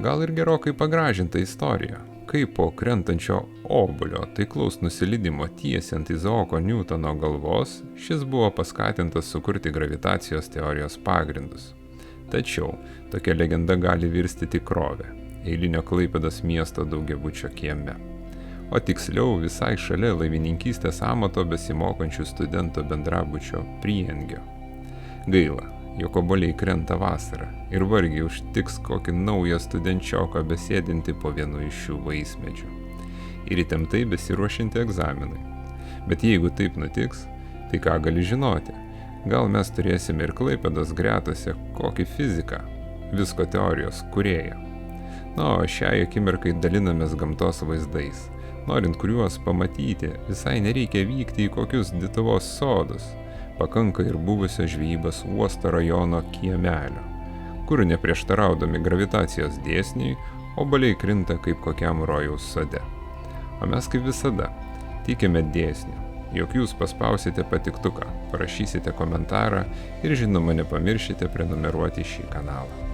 Gal ir gerokai pagražinta istorija, kaip po krentančio obuolio taiklaus nusilydimo tiesiant Izaoko Niutono galvos, šis buvo paskatintas sukurti gravitacijos teorijos pagrindus. Tačiau tokia legenda gali virsti tikrovę, eilinio Klaipėdos miesto daugiabučio kieme. O tiksliau visai šalia laivininkystės amato besimokančių studentų bendrabučio Priengio. Gaila, jog obuoliai krenta vasarą ir vargiai užtiks kokį naują studenčioką besėdinti po vienu iš šių vaismedžių ir įtemptai besiruošinti egzaminui. Bet jeigu taip nutiks, tai ką gali žinoti? Gal mes turėsime ir Klaipėdos gretose kokį fiziką, visko teorijos kūrėją. O šiai akimirkai dalinamės gamtos vaizdais, norint kuriuos pamatyti, visai nereikia vykti į kokius Dituvos sodus, pakanka ir buvusio žvejybos uosto rajono kiemelio, kur neprieštaraudami gravitacijos dėsniui, obuoliai krinta kaip kokiam rojaus sode. O mes kaip visada tikime dėsniu, jog jūs paspausite patiktuką, parašysite komentarą ir žinoma nepamiršite prenumeruoti šį kanalą.